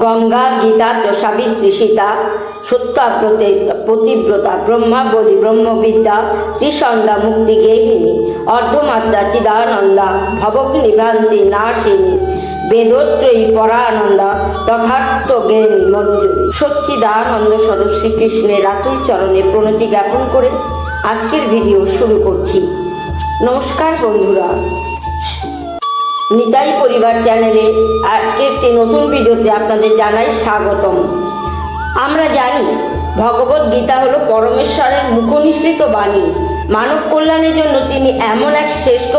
গঙ্গা, গীতা, সাবিত্রী, সীতা, সত্যাব্রতে পতিব্রতা, ব্রহ্মাবলী, ব্রহ্মবিদ্যা, ত্রিসন্ধ্যা, মুক্তি গেহিনী, অর্ধমাত্রা, চিদানন্দা, ভবগ্নিভ্রান্তি নাশিনী, বেদোত্রয়ী, পরানন্দা, তথার্থ জ্ঞানী, মঞ্জুরি। সচ্চিদানন্দ স্বরূপ শ্রীকৃষ্ণের আতুল চরণে প্রণতি জ্ঞাপন করে আজকের ভিডিও শুরু করছি। নমস্কার বন্ধুরা, নিতাই পরিবার চ্যানেলে আজকে একটি নতুন ভিডিওতে আপনাদের জানাই স্বাগতম। আমরা জানি ভগবত গীতা হলো পরমেশ্বরের মুখনিসৃত বাণী। মানব কল্যাণের জন্য তিনি এমন এক শ্রেষ্ঠ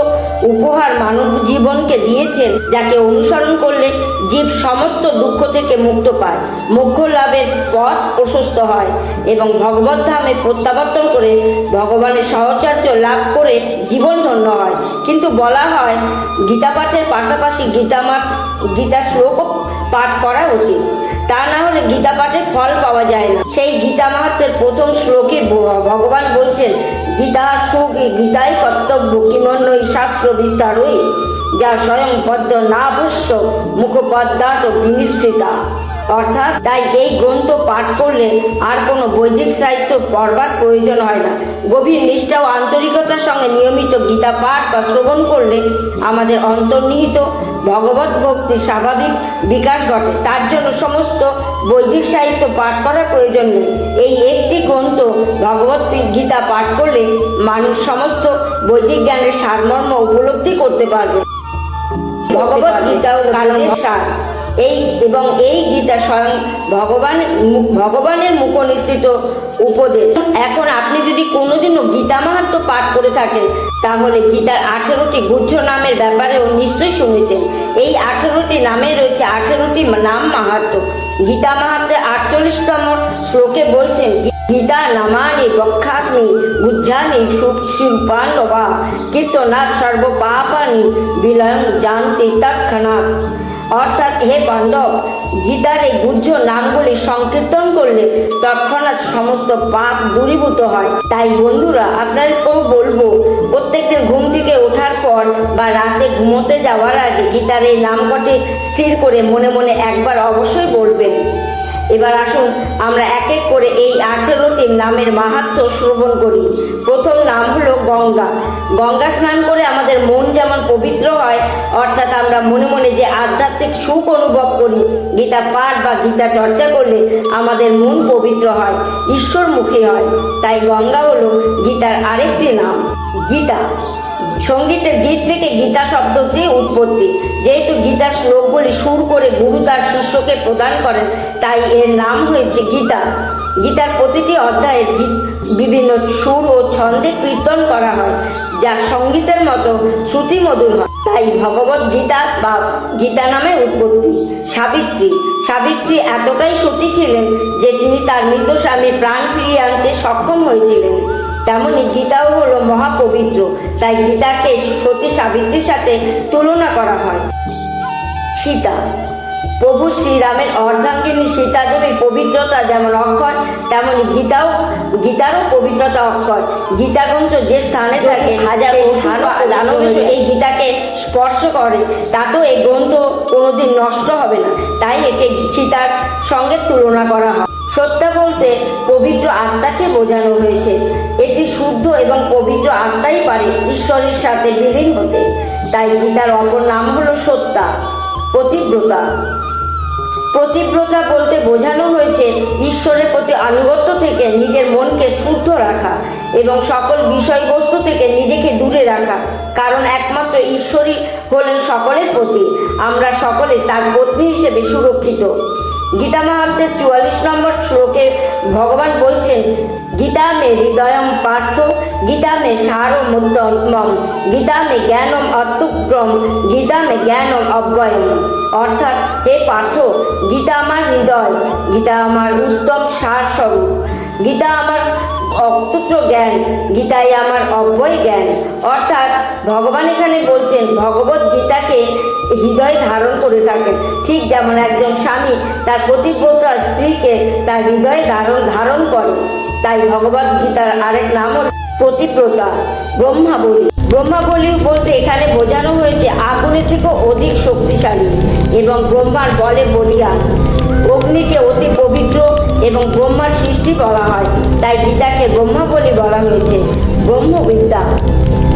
উপহার মানব জীবনকে দিয়েছেন, যাকে অনুসরণ করলে জীব সমস্ত দুঃখ থেকে মুক্ত পায়, মোক্ষ লাভের পথ প্রশস্ত হয় এবং ভগবত ধামে প্রত্যাবর্তন করে ভগবানের সাহচর্য লাভ করে জীবন ধন্য হয়। কিন্তু বলা হয় গীতা পাঠের পাশাপাশি গীতা শ্লোকও পাঠ করা উচিত, তা না হলে গীতা পাঠের ফল পাওয়া যায় না। সেই গীতা মাহাত্ম্যের প্রথম শ্লোকে ভগবান বলছেন, গীতা সুখী গীতাই কর্তব্য কিমন্বই শাস্ত্র বিস্তারই, যা স্বয়ং পদ্ম নাভস্য মুখপদ্মাত বিনিশ্চিতা। অর্থাৎ তাই এই গ্রন্থ পাঠ করলে আর কোনো বৈদিক সাহিত্য পড়বার প্রয়োজন হয় না। গভীর নিষ্ঠা ও আন্তরিকতার সঙ্গে নিয়মিত গীতা পাঠ বা শ্রবণ করলে আমাদের অন্তর্নিহিত ভগবত ভক্তির স্বাভাবিক বিকাশ ঘটে। তার জন্য সমস্ত বৈদিক সাহিত্য পাঠ করার প্রয়োজন নেই। এই একটি গ্রন্থ ভগবত গীতা পাঠ করলে মানুষ সমস্ত বৈদিক জ্ঞানের সারমর্ম উপলব্ধি করতে পারবে। ভগবত গীতা ও কালের সার এই গীতা স্বয়ং ভগবানের মুখনিসৃত উপদেশ। এখন আপনি যদি কোনোদিনও গীতা মাহাত্ম্য পাঠ করে থাকেন, তাহলে গীতার 18টি গুহ্য নামের ব্যাপারেও নিশ্চয়ই শুনেছেন। এই 18টি নামে রয়েছে 18টি নাম মাহাত্ম্য। গীতা মাহাত্ম্যের 48তম শ্লোকে বলছেন, গীতা নামানি বক্ষামি বুঝানি সুপান্ডবা কীর্তনাথ সর্ব পাপানি বিলয়ং জানতি তৎক্ষণাৎ। অর্থাৎ হে পাণ্ডব, গীতার এই গুহ্য নামগুলি সংকীর্তন করলে তৎক্ষণাৎ সমস্ত পাপ দূরীভূত হয়। তাই বন্ধুরা, আপনাদেরকেও বলবো, প্রত্যেকদিন ঘুম থেকে ওঠার পর বা রাতে ঘুমোতে যাওয়ার আগে গীতার এই নাম কটি স্থির করে মনে মনে একবার অবশ্যই বলবেন। এবার আসুন আমরা এক এক করে এই 18টি নামের মাহাত্ম্য শ্রবণ করি। প্রথম নাম হলো গঙ্গা। গঙ্গা স্নান করে আমাদের মন যেমন পবিত্র হয়, অর্থাৎ আমরা মনে মনে যে আধ্যাত্মিক সুখ অনুভব করি, গীতা পাঠ বা গীতা চর্চা করলে আমাদের মন পবিত্র হয়, ঈশ্বরমুখী হয়। তাই গঙ্গা হলো গীতার আরেকটি নাম। গীতা সঙ্গীতের গীত থেকে গীতা শব্দটি উৎপত্তি। যেহেতু গীতার শ্লোকগুলি সুর করে গুরু তার শিষ্যকে প্রদান করেন, তাই এর নাম হয়েছে গীতা। গীতার প্রতিটি অধ্যায়ে বিভিন্ন সুর ও ছন্দে কীর্তন করা হয়, যা সঙ্গীতের মতো শ্রুতিমধুর হয়। তাই ভগবত গীতা বা গীতা নামে উৎপত্তি। সাবিত্রী এতটাই সতী ছিলেন যে তিনি তার মৃত স্বামীর প্রাণ ফিরিয়ে আনতে সক্ষম হয়েছিলেন। তেমনি গীতাও হলো মহাপবিত্র, তাই গীতাকে সতী সাবিত্রীর সাথে তুলনা করা হয়। সীতা, প্রভু শ্রীরামের অর্ধাঙ্গিনী সীতা দেবীর পবিত্রতা যেমন অক্ষয়, তেমনি গীতারও পবিত্রতা অক্ষয়। গীতা গ্রন্থ যে স্থানে থাকে হাজারো দানব এই গীতাকে স্পর্শ করে, তাতেও এই গ্রন্থ কোনোদিন নষ্ট হবে না। তাই একে সীতার সঙ্গে তুলনা করা হয়। সত্তা বলতে পবিত্র আত্মাকে বোঝানো হয়েছে। এটি শুদ্ধ এবং পবিত্র আত্মাই পারে ঈশ্বরের সাথে বিলীন হতে। তাই গীতার অপর নাম হলো সত্তা। প্রতিব্রতা বলতে বোঝানো হয়েছে ঈশ্বরের প্রতি আনুগত্য থেকে নিজের মনকে শুদ্ধ রাখা এবং সকল বিষয়বস্তু থেকে নিজেকে দূরে রাখা, কারণ একমাত্র ঈশ্বরই হলেন সকলের প্রতি। আমরা সকলে তার পত্নী হিসেবে সুরক্ষিত। গীতা মাহাত্ম্যের 44 নম্বর শ্লোকে ভগবান বলছেন, গীতা মে হৃদয়ম পার্থ গীতা মে সারমোত্তমম গীতা মে জ্ঞানম অত্যুগ্রম গীতা মে জ্ঞানম অব্যয়ম। অর্থাৎ হে পার্থ, গীতা আমার হৃদয়, গীতা আমার উত্তম সার স্বরূপ, গীতা আমার অত্যুত্র জ্ঞান, গীতাই আমার অব্যয় জ্ঞান। অর্থাৎ ভগবান এখানে বলছেন ভগবত গীতাকে হৃদয়ে ধারণ করে থাকেন, ঠিক যেমন একজন স্বামী তার পতিব্রতা স্ত্রীকে তার হৃদয়ে ধারণ করে। তাই ভগবত গীতার আরেক নাম হল প্রতিব্রতা। ব্রহ্মাবলী বলতে এখানে বোঝানো হয়েছে আগুনের থেকেও অধিক শক্তিশালী এবং ব্রহ্মার বলে বলিয়ান। অগ্নিকে অতি পবিত্র এবং ব্রহ্মার সৃষ্টি বলা হয়, তাই গীতাকে ব্রহ্মা বলে বলা হয়েছে। ব্রহ্মবিদ্যা।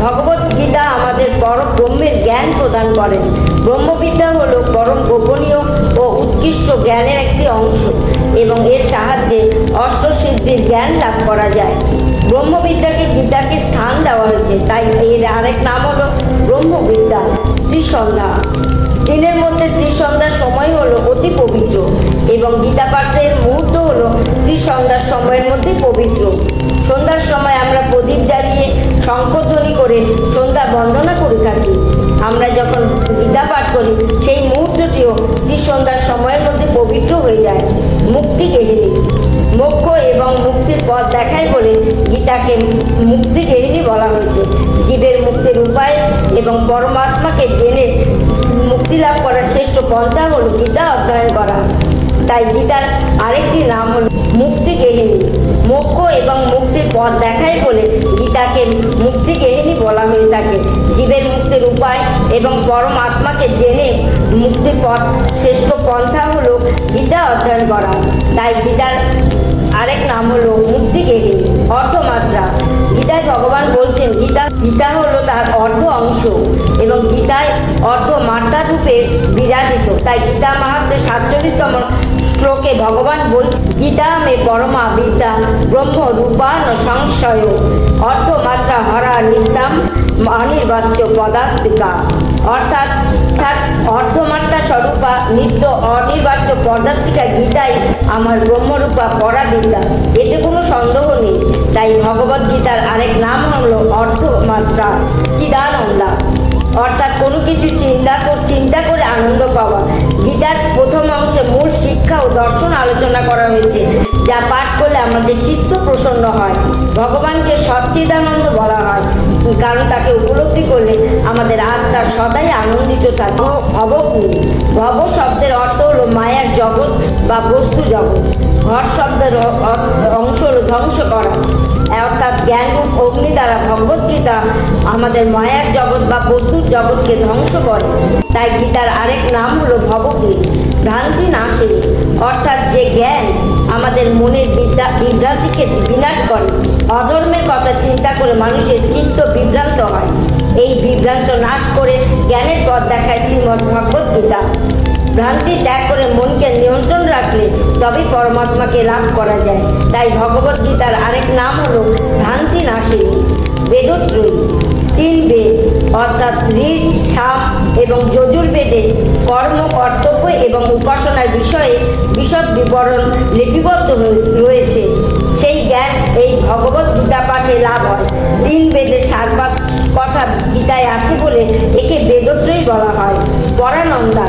ভগবত গীতা আমাদের পরম ব্রহ্মের জ্ঞান প্রদান করেন। ব্রহ্মবিদ্যা হলো পরম গোপনীয় ও উৎকৃষ্ট জ্ঞানের একটি অংশ এবং এর সাহায্যে অষ্টসিদ্ধির জ্ঞান লাভ করা যায়। ব্রহ্মবিদ্যাকে গীতাকে স্থান দেওয়া হয়েছে, তাই এর আরেক নাম হলো ব্রহ্মবিদ্যা। ত্রিসন্ধ্যা। দিনের মধ্যে ত্রিসন্ধ্যার সময় হলো অতি পবিত্র এবং গীতা পাঠের মুহূর্ত হলো ত্রিসন্ধ্যার সময়ের মধ্যে পবিত্র। সন্ধ্যার সময় আমরা প্রদীপ জ্বালিয়ে শঙ্খধ্বনি করে সন্ধ্যা বন্দনা করে থাকি। আমরা যখন গীতা পাঠ করি সেই মুহূর্তটিও ত্রিসন্ধ্যার সময়ের মধ্যে পবিত্র হয়ে যায়। মুক্তি গেহিনী। মোক্ষ এবং মুক্তির পথ দেখাই বলে গীতাকে মুক্তি গেহিনী বলা হয়েছে। জীবের মুক্তির উপায় এবং পরমাত্মাকে জেনে মুক্তি লাভ করার শ্রেষ্ঠ পন্থা হল গীতা অধ্যয়ন করা, তাই গীতার আরেকটি নাম হল মুক্তি গেহিনী। মোক্ষ এবং মুক্তির পথ দেখাই বলে গীতাকে মুক্তি গেহিনী বলা হয়ে থাকে। জীবের মুক্তির উপায় এবং পরমাত্মাকে জেনে মুক্তির পথ শ্রেষ্ঠ পন্থা হল গীতা অধ্যয়ন করা, তাই গীতার আরেক নাম হলো মুক্তি গেহিনী। অর্থমাত্রা। গীতায় ভগবান বলছেন গীতা হলো তার অর্ধ অংশ এবং গীতায় অর্ধ মাত্রা রূপে বিরাজিত, তাই গীতা মাহাত্ম্যের 47তম শ্লোকে ভগবান বলছেন গীতা মে পরমা বিদ্যা ব্রহ্ম রূপান সংশয় অর্ধমাত্রা হরা নিত্যাম অনির্বাচ্য পদার্থিকা। অর্থাৎ অর্ধমাত্রা স্বরূপা নিত্য অনির্বাচ্য পদার্থিকা গীতাই আমার ব্রহ্মরূপা পরাবিদ্যা, এতে কোনো সন্দেহ নেই। তাই ভগবদ গীতার আরেক নাম হলো অর্ধমাত্রা চিদানন্দা, অর্থাৎ কোনো কিছু চিন্তা করে আনন্দ পাওয়া। গীতার প্রথম অংশে মূল শিক্ষা ও দর্শন আলোচনা করা হয়েছে, যা পাঠ করলে আমাদের চিত্ত প্রসন্ন হয়। ভগবানকে সচ্চিদানন্দ বলা হয়, কারণ তাকে উপলব্ধি করলে আমাদের আত্মা সদাই আনন্দিত থাকে। ভব শব্দের অর্থ হলো মায়ার জগৎ বা বস্তু জগৎ। ঘট শব্দের অংশ হলো ধ্বংস করা, অর্থাৎ জ্ঞানরূপ অগ্নি দ্বারা ভগবদ্গীতা আমাদের মায়ার জগৎ বা বস্তুর জগৎকে ধ্বংস করে, তাই গীতার আরেক নাম হলো ভবগ্নি। ভ্রান্তি নাশিনী, অর্থাৎ যে জ্ঞান আমাদের মনের বিভ্রান্তিকে বিনাশ করে। অধর্মের কথা চিন্তা করে মানুষের চিত্ত বিভ্রান্ত হয়, এই বিভ্রান্ত নাশ করে জ্ঞানের পথ দেখায় শ্রীমদ্ ভগবদ্গীতা। ভ্রান্তি ত্যাগ করে মনকে নিয়ন্ত্রণ রাখলে তবেই পরমাত্মাকে লাভ করা যায়, তাই ভগবদ্গীতার আরেক নাম হলো ভ্রান্তি নাশিনী। বেদত্রয়ী। 3 বেদ অর্থাৎ ঋক, সাম এবং যজুর্বেদে কর্ম, কর্তব্য এবং উপাসনার বিষয়ে বিশদ বিবরণ লিপিবদ্ধ রয়েছে। সেই জ্ঞান এই ভগবত গীতা পাঠে লাভ হয়। 3 বেদের সারপাত কথা গীতায় আছে বলে একে বেদত্রয়ী বলা হয়। পরানন্দা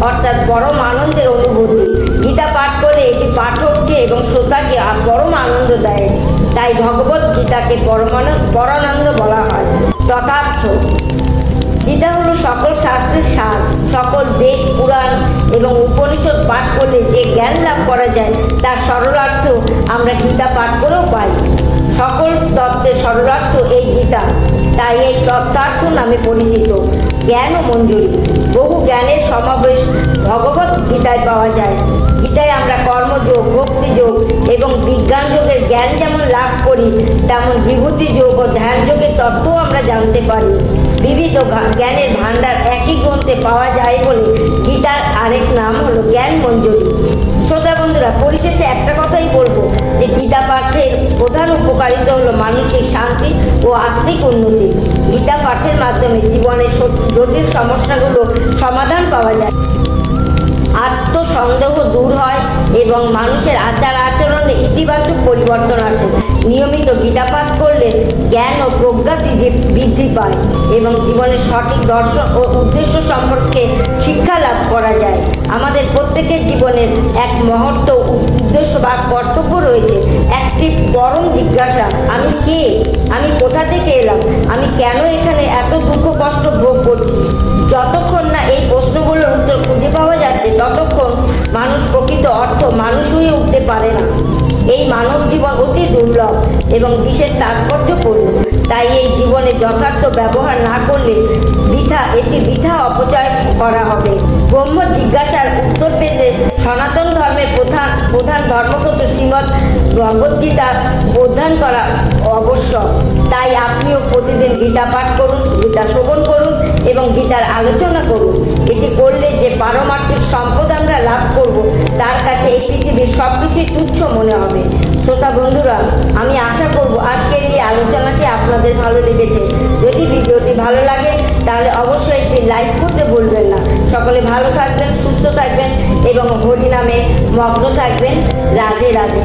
অর্থাৎ পরম আনন্দের অনুভূতি। গীতা পাঠ করলে এটি পাঠককে এবং শ্রোতাকে পরম আনন্দ দেয়, তাই ভগবত গীতাকে পরানন্দ বলা হয়। তথার্থ। গীতা হলো সকল শাস্ত্রের সার। সকল বেদ, পুরাণ এবং উপনিষদ পাঠ করলে যে জ্ঞান লাভ করা যায় তার সরলার্থ আমরা গীতা পাঠ করেও পাই। সকল তত্ত্বের সরলার্থ এই গীতা, তাই এই তত্ত্বার্থ নামে পরিচিত। জ্ঞান ও মঞ্জুরি। বহু জ্ঞানের সমাবেশ ভগবত গীতায় পাওয়া যায়। গীতায় আমরা কর্মযোগ, ভক্তিযোগ এবং বিজ্ঞান যোগের জ্ঞান যেমন লাভ করি, তেমন বিভূতি যোগ ও ধ্যান যোগের তত্ত্বও আমরা জানতে পারি। বিবিধ জ্ঞানের ভাণ্ডার একই গ্রন্থে পাওয়া যায় বলে গীতার আরেক নাম হলো জ্ঞান মঞ্জুরি। শ্রোতা বন্ধুরা, পরিশেষে একটা কথাই বলবো যে গীতা পাঠের প্রধান উপকারিতা হলো মানসিক শান্তি ও আত্মিক উন্নতি। গীতা পাঠের মাধ্যমে জীবনের জটিল সমস্যাগুলো সমাধান পাওয়া যায়, আত্মসন্দেহ দূর হয় এবং মানুষের আচার আচরণে ইতিবাচক পরিবর্তন আসে। নিয়মিত গীতা পাঠ করলে জ্ঞান ও প্রজ্ঞা বৃদ্ধি পায় এবং জীবনের সঠিক দর্শন ও উদ্দেশ্য সম্পর্কে শিক্ষা লাভ করা যায়। আমাদের প্রত্যেকের জীবনের এক মহত্ব উদ্দেশ্য বা কর্তব্য রয়েছে। একটি পরম জিজ্ঞাসা, আমি কে, আমি কোথা থেকে এলাম, আমি কেন এখানে এত দুঃখ কষ্ট ভোগ করছি। যতক্ষণ না এই প্রশ্নগুলোর উত্তর খুঁজে পাওয়া যাচ্ছে ততক্ষণ মানুষ প্রকৃত অর্থ মানুষ হয়ে উঠতে পারে না। এই মানব জীবন অতি দুর্লভ এবং বিশেষ তাৎপর্যপূর্ণ, তাই এই জীবনে যথার্থ ব্যবহার না করলে এটি বৃথা অপচয় করা হবে। ব্রহ্ম জিজ্ঞাসার উত্তর বেদে সনাতন ধর্মের প্রধান ধর্মগ্রন্থ শ্রীমদ্ ভগবদ গীতা অধ্যয়ন করা আবশ্যক। তাই আপনিও প্রতিদিন গীতা পাঠ করুন, গীতা শ্রবণ করুন এবং গীতার আলোচনা করুন। এটি করলে যে পারমার্থিক সম্পদ আমরা লাভ করব, তার কাছে এই পৃথিবীর সব কিছুই তুচ্ছ মনে হবে। শ্রোতা বন্ধুরা, আমি আশা করব আজকের এই আলোচনাটি আপনাদের ভালো লেগেছে। যদি ভিডিওটি ভালো লাগে তাহলে অবশ্যই একটি লাইক করতে ভুলবেন না। সকলে ভালো থাকবেন, সুস্থ থাকবেন এবং হরিনামে মগ্ন থাকবেন। রাধে রাধে।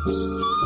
Thank you.